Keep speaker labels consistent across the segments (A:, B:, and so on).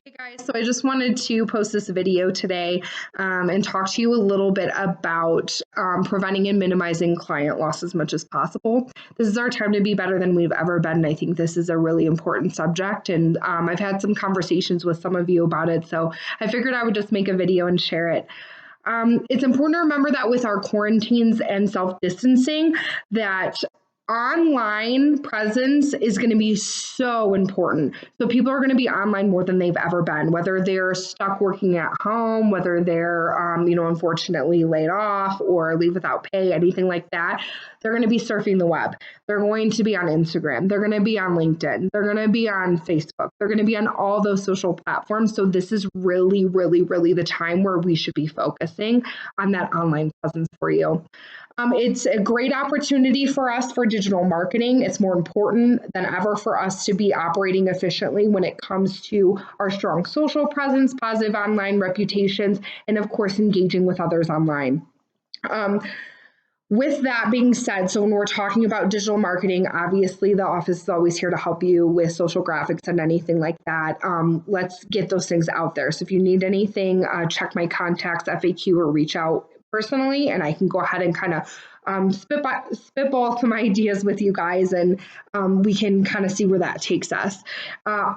A: Hey guys, so I just wanted to post this video today and talk to you a little bit about preventing and minimizing client loss as much as possible. This is our time to be better than we've ever been. And I think this is a really important subject, and I've had some conversations with some of you about it, so I figured I would just make a video and share it. It's important to remember that with our quarantines and self-distancing, that online presence is going to be so important. So people are going to be online more than they've ever been, whether they're stuck working at home, whether they're, unfortunately laid off or leave without pay, anything like that. They're going to be surfing the web. They're going to be on Instagram. They're going to be on LinkedIn. They're going to be on Facebook. They're going to be on all those social platforms. So this is really, really, really the time where we should be focusing on that online presence for you. It's a great opportunity for us for digital marketing. It's more important than ever for us to be operating efficiently when it comes to our strong social presence, positive online reputations, and of course, engaging with others online. With that being said, so when we're talking about digital marketing, obviously the office is always here to help you with social graphics and anything like that. Let's get those things out there. So if you need anything, check my contacts, FAQ, or reach out personally, and I can go ahead and kind of spitball some ideas with you guys, and we can kind of see where that takes us.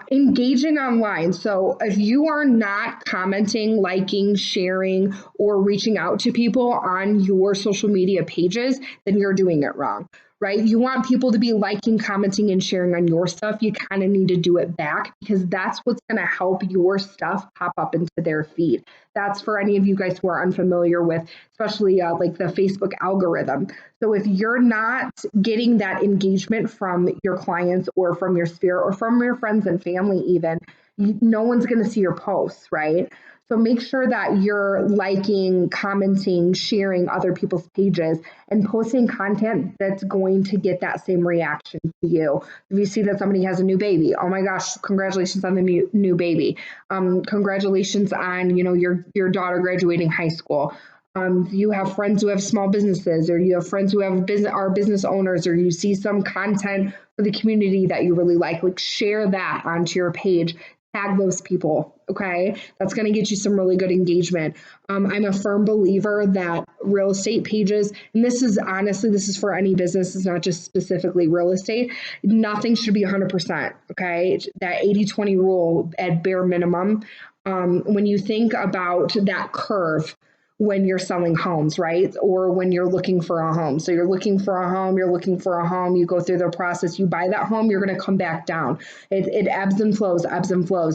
A: Engaging online. So if you are not commenting, liking, sharing, or reaching out to people on your social media pages, then you're doing it wrong. Right? You want people to be liking, commenting, and sharing on your stuff. You kind of need to do it back, because that's what's going to help your stuff pop up into their feed. That's for any of you guys who are unfamiliar with, especially like the Facebook algorithm. So if you're not getting that engagement from your clients or from your sphere or from your friends and family even, no one's going to see your posts, right? So make sure that you're liking, commenting, sharing other people's pages, and posting content that's going to get that same reaction to you. If you see that somebody has a new baby, oh my gosh, congratulations on the new baby. Congratulations on, your daughter graduating high school. You have friends who have small businesses, or you have friends who have are business owners, or you see some content for the community that you really like share that onto your page. Tag those people, okay? That's going to get you some really good engagement. I'm a firm believer that real estate pages, and this is for any business, it's not just specifically real estate, nothing should be 100%, okay? That 80-20 rule at bare minimum. When you think about that curve, when you're selling homes, right? Or when you're looking for a home. So you're looking for a home, you go through the process, you buy that home, you're going to come back down. It ebbs and flows.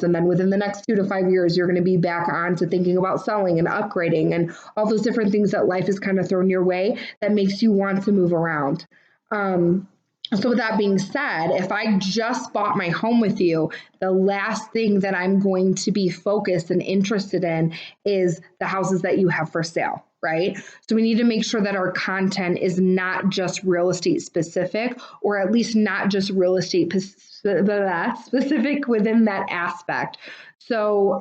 A: And then within the next 2 to 5 years, you're going to be back on to thinking about selling and upgrading and all those different things that life has kind of thrown your way that makes you want to move around. So with that being said, if I just bought my home with you, the last thing that I'm going to be focused and interested in is the houses that you have for sale, right? So we need to make sure that our content is not just real estate specific, or at least not just real estate specific within that aspect. So,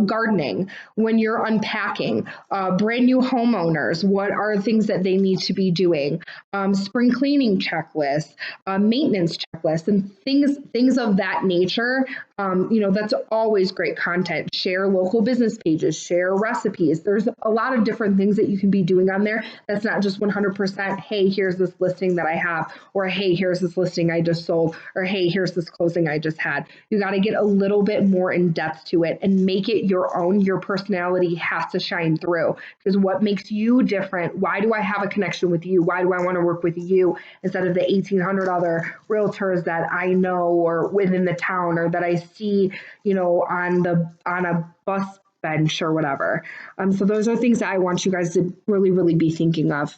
A: gardening, when you're unpacking, brand new homeowners, what are things that they need to be doing? Spring cleaning checklists, maintenance checklists, and things of that nature. That's always great content. Share local business pages, share recipes. There's a lot of different things that you can be doing on there. That's not just 100%, hey, here's this listing that I have, or hey, here's this listing I just sold, or hey, here's this closing I just had. You got to get a little bit more in depth to it and make it your own. Your personality has to shine through, because what makes you different? Why do I have a connection with you? Why do I want to work with you instead of the 1,800 other realtors that I know or within the town, or that I see, on a bus bench or whatever. So those are things that I want you guys to really, really be thinking of.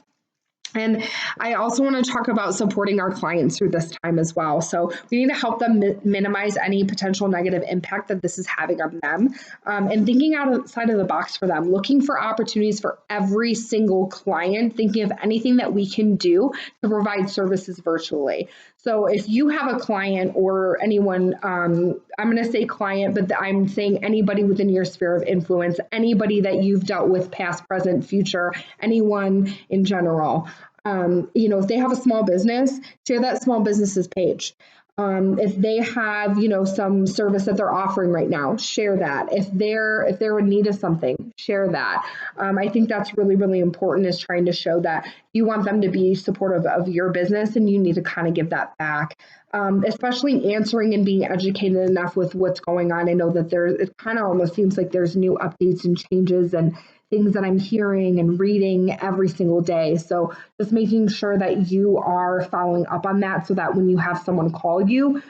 A: And I also want to talk about supporting our clients through this time as well. So we need to help them minimize any potential negative impact that this is having on them, and thinking outside of the box for them, looking for opportunities for every single client, thinking of anything that we can do to provide services virtually. So if you have a client or anyone, I'm going to say client, but I'm saying anybody within your sphere of influence, anybody that you've dealt with past, present, future, anyone in general. If they have a small business, share that small business's page. If they have, some service that they're offering right now, share that. If they're in need of something, share that. I think that's really, really important, is trying to show that you want them to be supportive of your business, and you need to kind of give that back. Especially answering and being educated enough with what's going on. I know that it kind of almost seems like there's new updates and changes and things that I'm hearing and reading every single day. So just making sure that you are following up on that, so that when you have someone call you,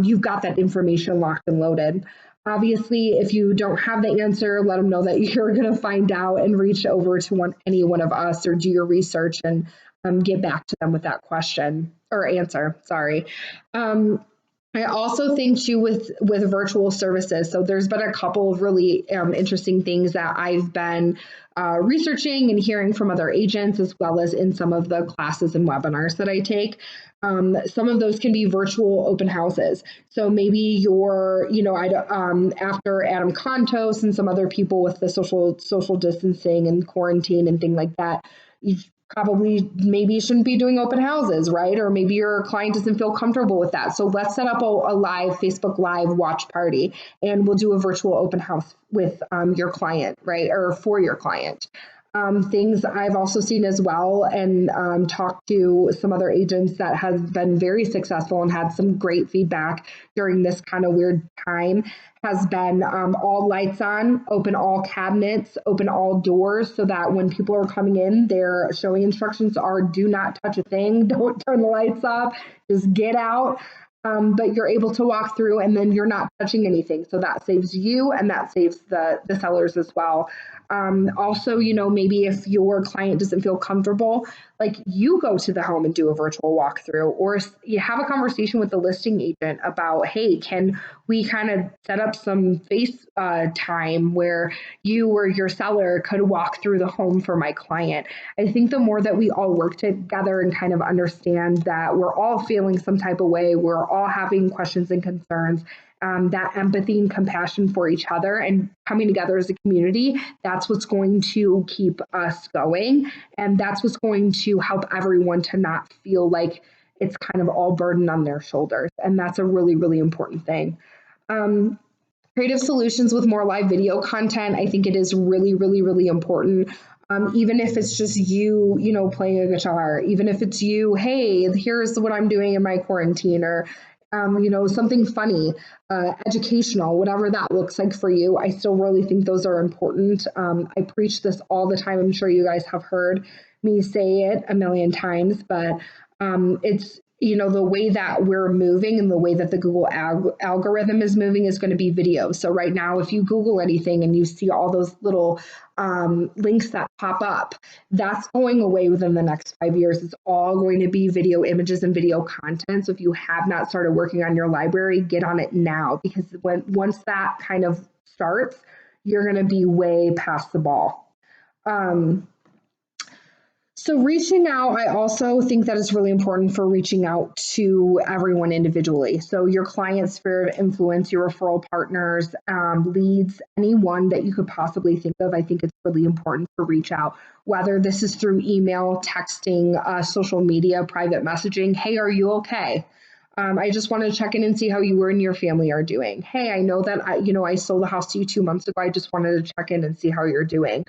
A: you've got that information locked and loaded. Obviously, if you don't have the answer, let them know that you're going to find out and reach over to any one of us, or do your research and get back to them with that question or answer. Sorry. I also think too with virtual services. So there's been a couple of really interesting things that I've been researching and hearing from other agents, as well as in some of the classes and webinars that I take. Some of those can be virtual open houses. So maybe after Adam Contos and some other people with the social distancing and quarantine and things like that, you probably maybe shouldn't be doing open houses, right? Or maybe your client doesn't feel comfortable with that. So let's set up a live Facebook Live watch party, and we'll do a virtual open house with your client, right? Or for your client. Things I've also seen as well, and talked to some other agents that have been very successful and had some great feedback during this kind of weird time, has been all lights on, open all cabinets, open all doors, so that when people are coming in, their showing instructions are do not touch a thing, don't turn the lights off, just get out. But you're able to walk through, and then you're not touching anything. So that saves you, and that saves the sellers as well. Also, maybe if your client doesn't feel comfortable, like, you go to the home and do a virtual walkthrough, or you have a conversation with the listing agent about, hey, can we kind of set up some face time where you or your seller could walk through the home for my client. I think the more that we all work together and kind of understand that we're all feeling some type of way, we're all having questions and concerns, that empathy and compassion for each other and coming together as a community, that's what's going to keep us going. And that's what's going to help everyone to not feel like it's kind of all burden on their shoulders. And that's a really, really important thing. Creative solutions with more live video content. I think it is really, really, really important. Even if it's just you, playing a guitar, even if it's you, hey, here's what I'm doing in my quarantine, or something funny, educational, whatever that looks like for you. I still really think those are important. I preach this all the time. I'm sure you guys have heard me say it a million times, but it's, the way that we're moving and the way that the Google algorithm is moving is going to be video. So right now, if you Google anything and you see all those little links that pop up, that's going away within the next 5 years. It's all going to be video images and video content. So if you have not started working on your library, get on it now, because once that kind of starts, you're going to be way past the ball. So reaching out, I also think that it's really important for reaching out to everyone individually. So your client sphere of influence, your referral partners, leads, anyone that you could possibly think of. I think it's really important to reach out, whether this is through email, texting, social media, private messaging. Hey, are you okay? I just wanted to check in and see how you and your family are doing. Hey, I know that I sold the house to you 2 months ago. I just wanted to check in and see how you're doing.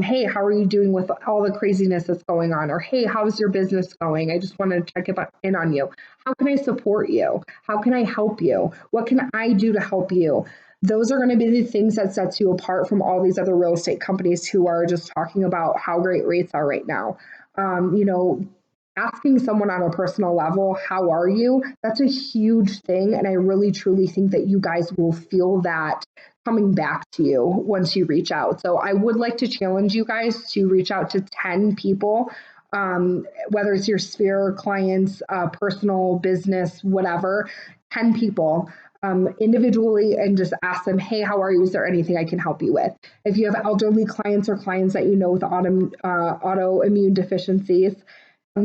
A: Hey, how are you doing with all the craziness that's going on? Or, hey, how's your business going? I just wanted to check in on you. How can I support you? How can I help you? What can I do to help you? Those are going to be the things that sets you apart from all these other real estate companies who are just talking about how great rates are right now. Asking someone on a personal level, how are you? That's a huge thing. And I really, truly think that you guys will feel that coming back to you once you reach out. So I would like to challenge you guys to reach out to 10 people, whether it's your sphere, clients, personal, business, whatever, 10 people. Individually, and just ask them, hey, how are you? Is there anything I can help you with? If you have elderly clients or clients that with autoimmune deficiencies,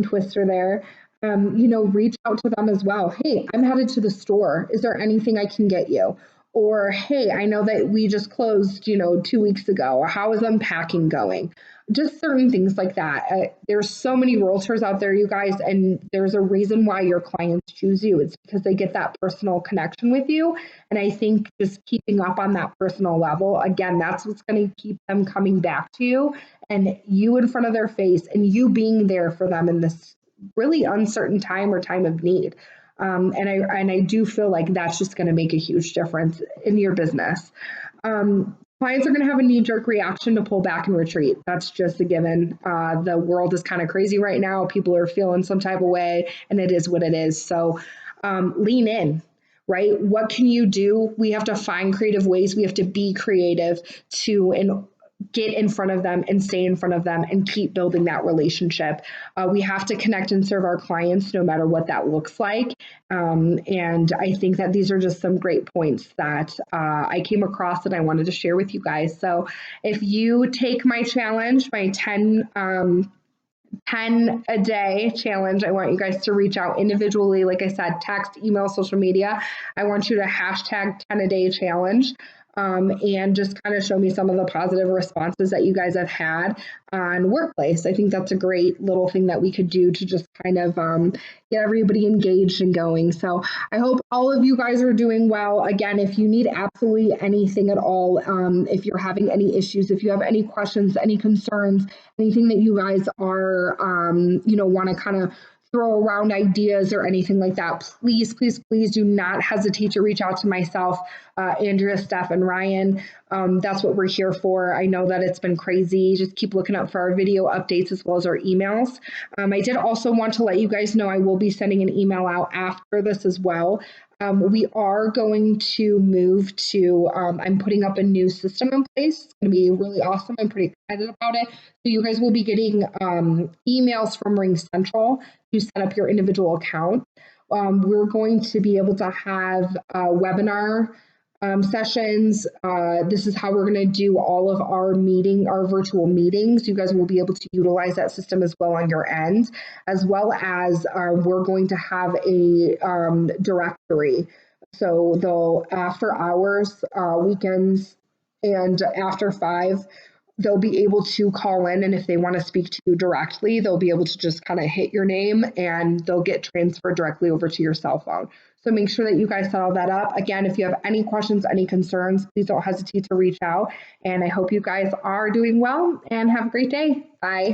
A: twister there, reach out to them as well. Hey, I'm headed to the store. Is there anything I can get you? Or, hey, I know that we just closed, 2 weeks ago. How is unpacking going? just certain things like that. There's so many realtors out there, you guys, and there's a reason why your clients choose you. It's because they get that personal connection with you. And I think just keeping up on that personal level, again, that's what's going to keep them coming back to you, and you in front of their face, and you being there for them in this really uncertain time or time of need. And I do feel like that's just going to make a huge difference in your business. Clients are going to have a knee-jerk reaction to pull back and retreat. That's just a given. The world is kind of crazy right now. People are feeling some type of way, and it is what it is. So lean in, right? What can you do? We have to find creative ways. We have to be creative to get in front of them and stay in front of them and keep building that relationship. We have to connect and serve our clients no matter what that looks like. And I think that these are just some great points that I came across and I wanted to share with you guys. So if you take my challenge, my 10 a day challenge, I want you guys to reach out individually. Like I said, text, email, social media. I want you to hashtag 10 a day challenge. And just kind of show me some of the positive responses that you guys have had on workplace. I think that's a great little thing that we could do to just kind of get everybody engaged and going. So I hope all of you guys are doing well. Again, if you need absolutely anything at all, if you're having any issues, if you have any questions, any concerns, anything that you guys are, want to kind of throw around ideas or anything like that, please, please, please do not hesitate to reach out to myself, Andrea, Steph, and Ryan. That's what we're here for. I know that it's been crazy. Just keep looking up for our video updates as well as our emails. I did also want to let you guys know I will be sending an email out after this as well. We are going to move to, I'm putting up a new system in place. It's going to be really awesome. I'm pretty excited about it. So you guys will be getting emails from Ring Central to set up your individual account. We're going to be able to have webinar sessions. This is how we're going to do all of our virtual meetings. You guys will be able to utilize that system as well on your end, as well as we're going to have a directory. So they'll, after hours, weekends, and after 5, they'll be able to call in, and if they want to speak to you directly, they'll be able to just kind of hit your name and they'll get transferred directly over to your cell phone. So make sure that you guys set all that up. Again, if you have any questions, any concerns, please don't hesitate to reach out. And I hope you guys are doing well and have a great day. Bye.